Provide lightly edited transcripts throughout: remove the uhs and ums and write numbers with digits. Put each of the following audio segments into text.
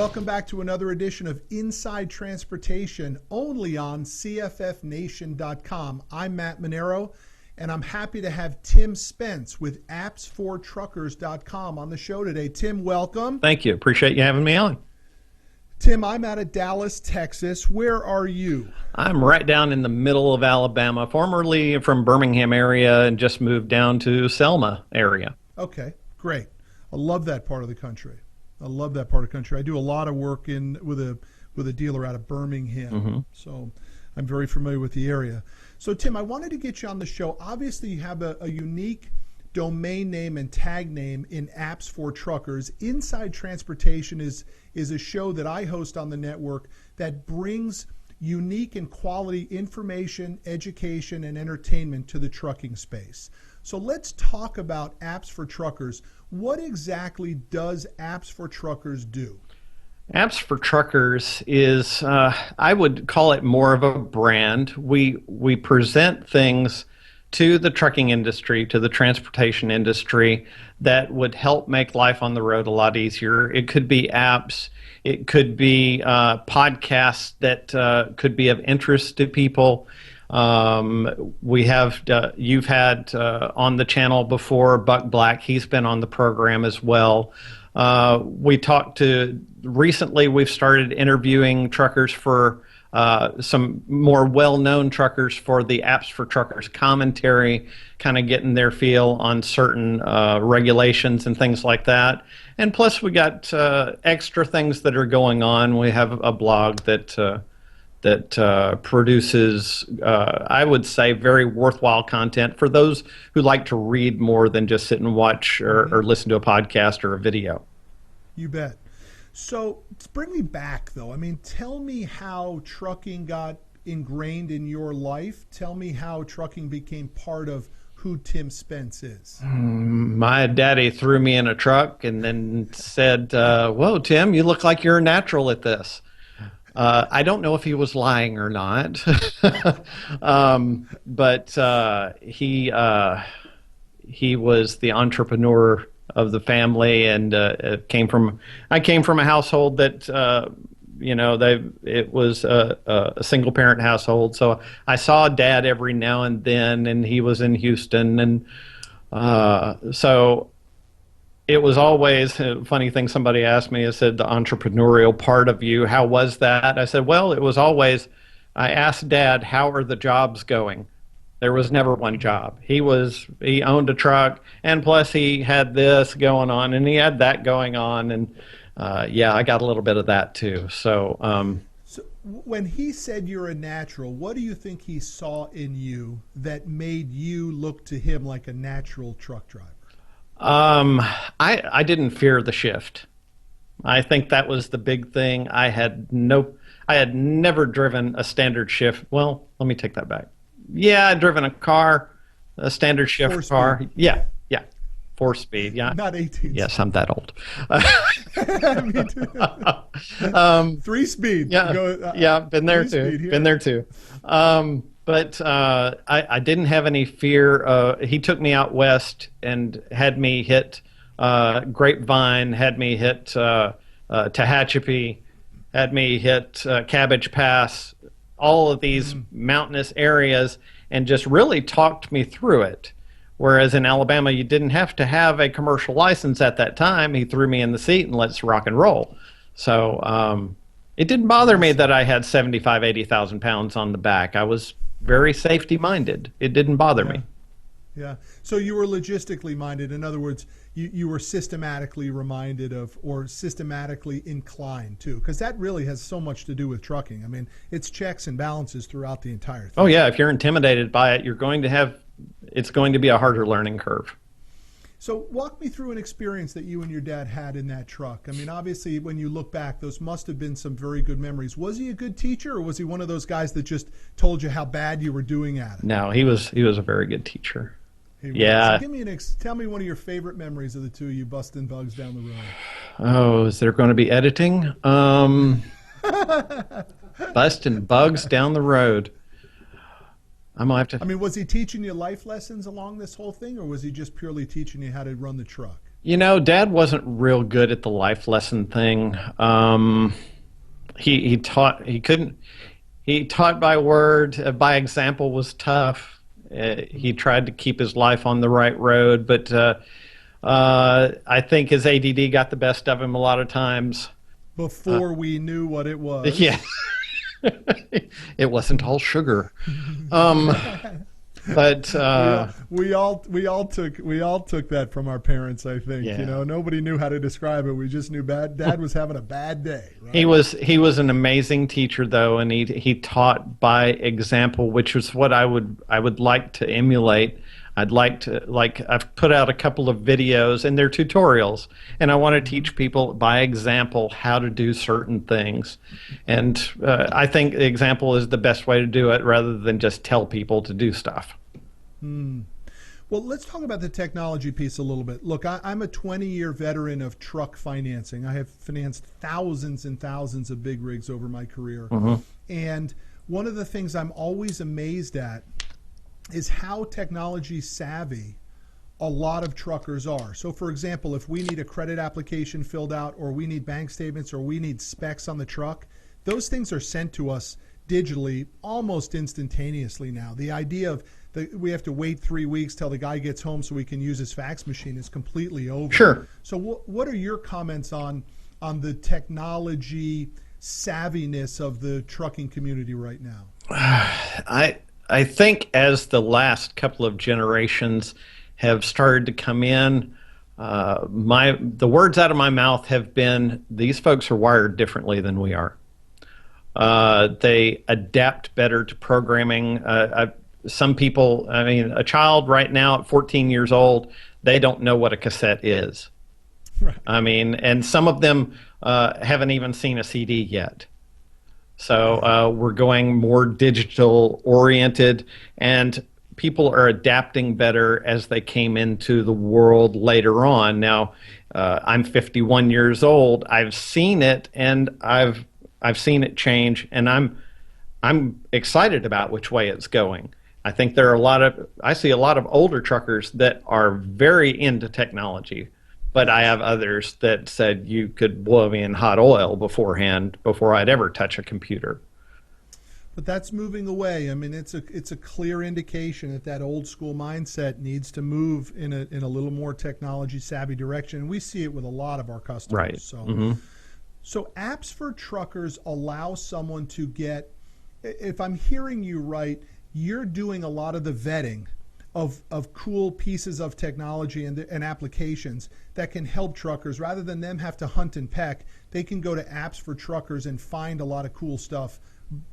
Welcome back to another edition of Inside Transportation, only on CFFNation.com. I'm Matt Manero, and I'm happy to have Tim Spence with AppsForTruckers.com on the show today. Tim, welcome. Thank you. Appreciate you having me on. Tim, I'm out of Dallas, Texas. Where are you? I'm right down in the middle of Alabama, formerly from Birmingham area, and just moved down to Selma area. Okay, great. I love that part of the country. I do a lot of work with a dealer out of Birmingham, so I'm very familiar with the area. So, Tim, I wanted to get you on the show. Obviously, you have a unique domain name and tag name in Apps for Truckers. Inside Transportation is a show that I host on the network that brings unique and quality information, education, and entertainment to the trucking space. So let's talk about Apps for Truckers. What exactly does Apps for Truckers do? Apps for Truckers is, I would call it more of a brand. We present things to the trucking industry, to the transportation industry, that would help make life on the road a lot easier. It could be apps. It could be podcasts that could be of interest to people. We have, you've had on the channel before, Buck Black. He's been on the program as well. Recently we've started interviewing truckers for some more well-known truckers for the Apps for Truckers commentary, kind of getting their feel on certain regulations and things like that. And plus we got extra things that are going on. We have a blog that produces, I would say, very worthwhile content for those who like to read more than just sit and watch or listen to a podcast or a video. You bet. So bring me back, though. I mean, tell me how trucking got ingrained in your life. Tell me how trucking became part of who Tim Spence is. My daddy threw me in a truck and then said, whoa, Tim, you look like you're a natural at this. I don't know if he was lying or not, but he was the entrepreneur of the family, and I came from a household that it was a single parent household. So I saw Dad every now and then, and he was in Houston, and so it was always a funny thing. Somebody asked me, I said, the entrepreneurial part of you, how was that? I said, well, it was always, I asked Dad, how are the jobs going? There was never one job. He owned a truck, and plus he had this going on, and he had that going on, and I got a little bit of that too. So when he said you're a natural, what do you think he saw in you that made you look to him like a natural truck driver? I didn't fear the shift. I think that was the big thing. I had never driven a standard shift. Well, let me take that back. Yeah, I'd driven a car, a standard shift car. Yeah. 4-speed. Yeah. Not 18. Yes, I'm that old. Me too. 3-speed. Yeah, been there too. Been there too. But I didn't have any fear. He took me out west and had me hit Grapevine, had me hit Tehachapi, had me hit Cabbage Pass, all of these mountainous areas, and just really talked me through it. Whereas in Alabama, you didn't have to have a commercial license at that time. He threw me in the seat and let's rock and roll. So it didn't bother me that I had 75, 80,000 pounds on the back. I was very safety minded. It didn't bother me. Yeah. So you were logistically minded. In other words, you were systematically reminded of, or systematically inclined to, because that really has so much to do with trucking. I mean, it's checks and balances throughout the entire thing. Oh yeah. If you're intimidated by it, it's going to be a harder learning curve. So walk me through an experience that you and your dad had in that truck. I mean, obviously, when you look back, those must have been some very good memories. Was he a good teacher, or was he one of those guys that just told you how bad you were doing at it? No, he was a very good teacher. Yeah. So tell me one of your favorite memories of the two of you busting bugs down the road. Oh, is there going to be editing? Busting bugs down the road. I'm gonna have to. I mean, was he teaching you life lessons along this whole thing, or was he just purely teaching you how to run the truck? Dad wasn't real good at the life lesson thing. He taught by word, by example was tough. He tried to keep his life on the right road, but I think his ADD got the best of him a lot of times. Before we knew what it was. Yeah. It wasn't all sugar. Um, but we all took that from our parents, I think. Yeah. Nobody knew how to describe it. We just knew Dad was having a bad day, right? he was an amazing teacher though, and he taught by example, which was what I would like to emulate. I'd like to, I've put out a couple of videos and they're tutorials, and I want to teach people by example how to do certain things. And I think the example is the best way to do it rather than just tell people to do stuff. Well, let's talk about the technology piece a little bit. Look, I'm a 20-year veteran of truck financing. I have financed thousands and thousands of big rigs over my career. And one of the things I'm always amazed at is how technology savvy a lot of truckers are. So for example, if we need a credit application filled out, or we need bank statements, or we need specs on the truck, those things are sent to us digitally almost instantaneously now. The idea of we have to wait 3 weeks till the guy gets home so we can use his fax machine is completely over. Sure. So what are your comments on the technology savviness of the trucking community right now? I think as the last couple of generations have started to come in, the words out of my mouth have been, these folks are wired differently than we are. They adapt better to programming. Some people, I mean, a child right now at 14 years old, they don't know what a cassette is. Right. I mean, and some of them haven't even seen a CD yet. So we're going more digital oriented, and people are adapting better as they came into the world later on. Now, I'm 51 years old. I've seen it, and I've seen it change, and I'm excited about which way it's going. I think I see a lot of older truckers that are very into technology, but I have others that said you could blow me in hot oil beforehand before I'd ever touch a computer. But that's moving away. I mean, it's a clear indication that old school mindset needs to move in a little more technology savvy direction. And we see it with a lot of our customers. Right. So, so apps for truckers allow someone to get, if I'm hearing you right, you're doing a lot of the vetting of cool pieces of technology and applications that can help truckers. Rather than them have to hunt and peck, they can go to apps for truckers and find a lot of cool stuff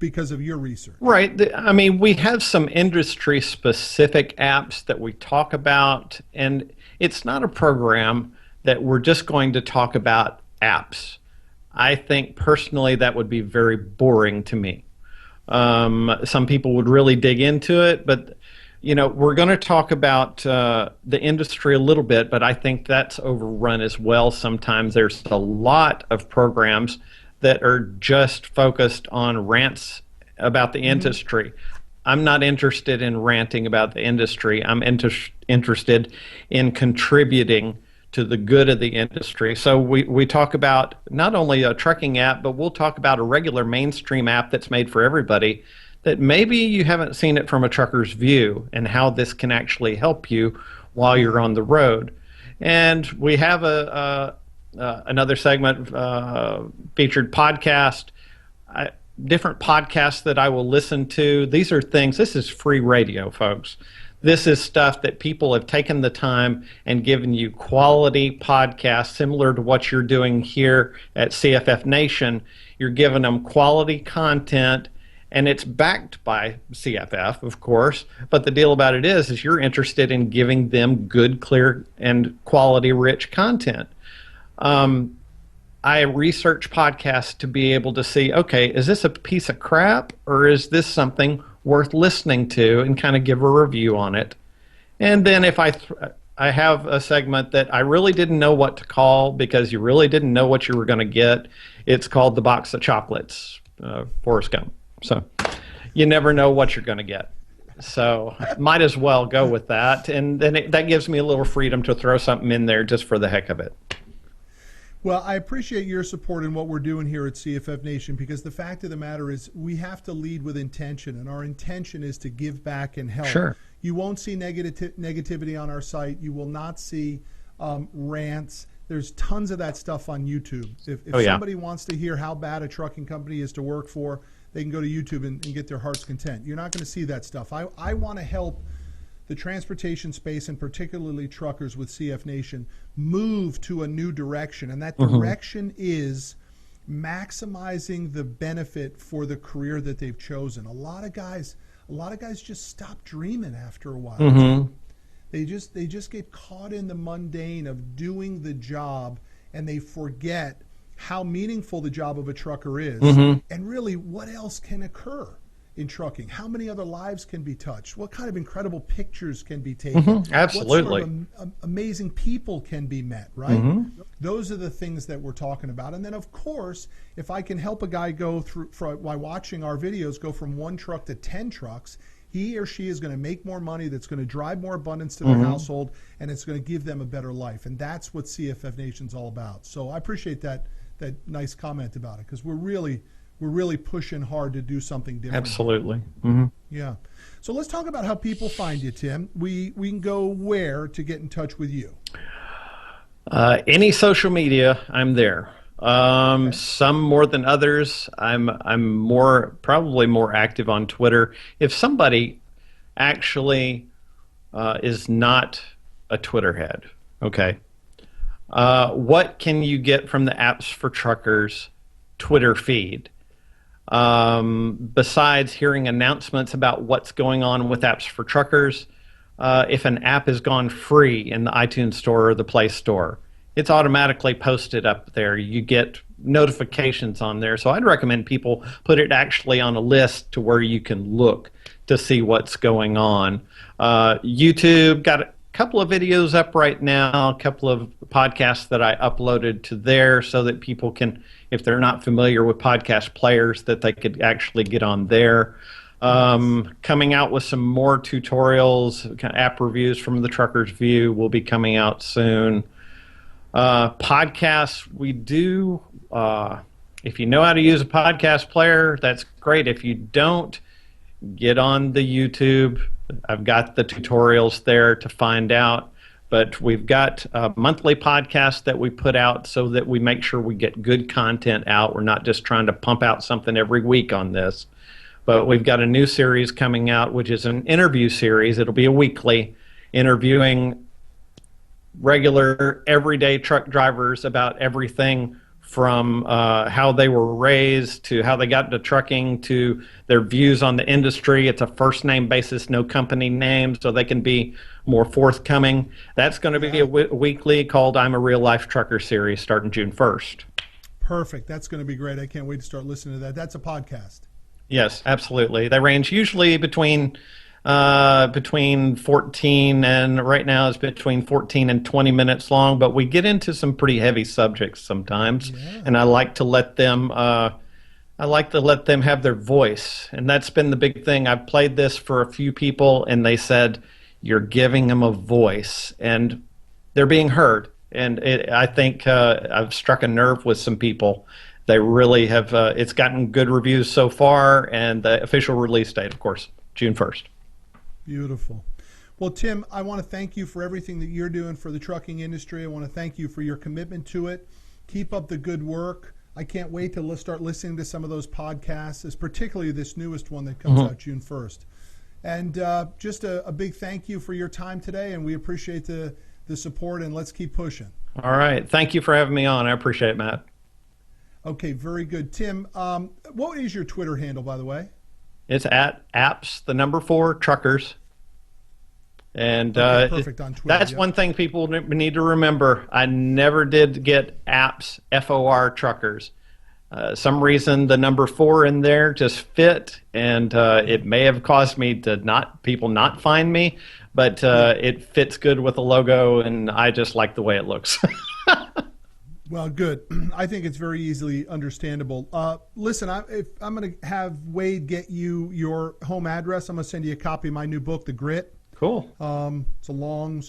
because of your research. Right. I mean, we have some industry specific apps that we talk about, and it's not a program that we're just going to talk about apps. I think personally that would be very boring to me. Some people would really dig into it, but we're going to talk about the industry a little bit, but I think that's overrun as well. Sometimes there's a lot of programs that are just focused on rants about the industry. I'm not interested in ranting about the industry. I'm interested in contributing to the good of the industry. So we talk about not only a trucking app, but we'll talk about a regular mainstream app that's made for everybody, that maybe you haven't seen it from a trucker's view, and how this can actually help you while you're on the road. And we have another segment, featured podcast, different podcasts that I will listen to. This is free radio, folks. This is stuff that people have taken the time and given you quality podcasts similar to what you're doing here at CFF Nation. You're giving them quality content, and it's backed by CFF, of course. But the deal about it is you're interested in giving them good, clear, and quality-rich content. I research podcasts to be able to see, okay, is this a piece of crap, or is this something worth listening to, and kind of give a review on it. And then if I have a segment that I really didn't know what to call, because you really didn't know what you were going to get. It's called The Box of Chocolates, Forrest Gump. So you never know what you're going to get. So might as well go with that. And then that gives me a little freedom to throw something in there just for the heck of it. Well, I appreciate your support in what we're doing here at CFF Nation, because the fact of the matter is we have to lead with intention, and our intention is to give back and help. Sure. You won't see negativity on our site. You will not see rants. There's tons of that stuff on YouTube. If somebody wants to hear how bad a trucking company is to work for, they can go to YouTube and get their heart's content. You're not going to see that stuff. I want to help the transportation space, and particularly truckers with CF Nation, move to a new direction. And that direction is maximizing the benefit for the career that they've chosen. A lot of guys just stop dreaming after a while. They just get caught in the mundane of doing the job, and they forget how meaningful the job of a trucker is, and really what else can occur in trucking. How many other lives can be touched? What kind of incredible pictures can be taken? Absolutely. What sort of amazing people can be met, right? Those are the things that we're talking about. And then, of course, if I can help a guy go through, by watching our videos, go from 1 truck to 10 trucks, he or she is going to make more money, that's going to drive more abundance to their household, and it's going to give them a better life. And that's what CFF Nation's all about. So I appreciate that nice comment about it, because we're really pushing hard to do something different. Absolutely. Yeah. So let's talk about how people find you, Tim. We can go where to get in touch with you? Any social media, I'm there. Some more than others. I'm probably more active on Twitter. If somebody actually is not a Twitter head, okay, what can you get from the Apps for Truckers Twitter feed? Besides hearing announcements about what's going on with Apps for Truckers, if an app has gone free in the iTunes Store or the Play Store, it's automatically posted up there. You get notifications on there. So I'd recommend people put it actually on a list to where you can look to see what's going on. YouTube, got a couple of videos up right now, a couple of podcasts that I uploaded to there so that people can, if they're not familiar with podcast players, that they could actually get on there. Coming out with some more tutorials, kind of app reviews from the Trucker's View will be coming out soon. Podcasts, we do, if you know how to use a podcast player, that's great. If you don't, get on the YouTube. I've got the tutorials there to find out. But we've got a monthly podcast that we put out so that we make sure we get good content out. We're not just trying to pump out something every week on this. But we've got a new series coming out, which is an interview series. It'll be a weekly, interviewing regular, everyday truck drivers about everything from how they were raised to how they got into trucking to their views on the industry. It's a first-name basis, no company name, so they can be more forthcoming. That's going to be a weekly called I'm a Real Life Trucker series starting June 1st. Perfect. That's going to be great. I can't wait to start listening to that. That's a podcast. Yes, absolutely. They range usually between 14 and right now it's between 14 and 20 minutes long, but we get into some pretty heavy subjects sometimes, and I like to let them have their voice, and that's been the big thing. I've played this for a few people, and they said you're giving them a voice, and they're being heard, and I think I've struck a nerve with some people. They really have. It's gotten good reviews so far, and the official release date, of course, June 1st. Beautiful. Well, Tim, I want to thank you for everything that you're doing for the trucking industry. I want to thank you for your commitment to it. Keep up the good work. I can't wait to start listening to some of those podcasts, particularly this newest one that comes out June 1st. And just a big thank you for your time today, and we appreciate the support, and let's keep pushing. All right. Thank you for having me on. I appreciate it, Matt. Okay, very good. Tim, what is your Twitter handle, by the way? It's at apps, the number 4, truckers. And perfect on Twitter, that's one thing people need to remember. I never did get apps, FOR truckers. Some reason the number 4 in there just fit, and it may have caused me to people not find me, but it fits good with the logo, and I just like the way it looks. Well, good. I think it's very easily understandable. Listen, if I'm going to have Wade get you your home address, I'm going to send you a copy of my new book, The Grit. Cool. It's a long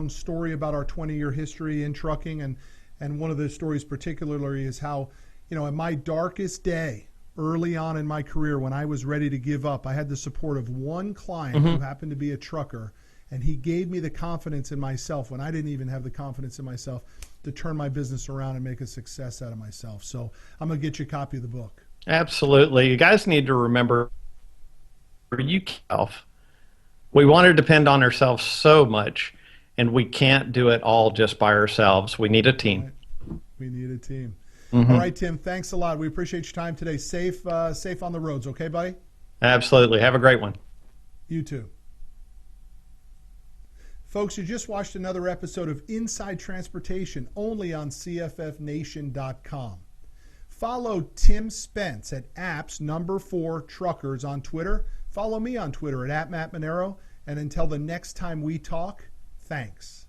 story about our 20-year history in trucking, and one of the stories particularly is how, in my darkest day, early on in my career, when I was ready to give up, I had the support of one client who happened to be a trucker, and he gave me the confidence in myself when I didn't even have the confidence in myself to turn my business around and make a success out of myself. So I'm going to get you a copy of the book. Absolutely. You guys need to remember yourself. We want to depend on ourselves so much, and we can't do it all just by ourselves. We need a team. Right. We need a team. All right, Tim, thanks a lot. We appreciate your time today. Safe on the roads, okay, buddy? Absolutely. Have a great one. You too. Folks, you just watched another episode of Inside Transportation only on CFFNation.com. Follow Tim Spence at apps4truckers on Twitter. Follow me on Twitter at Matt Manero. And until the next time we talk, thanks.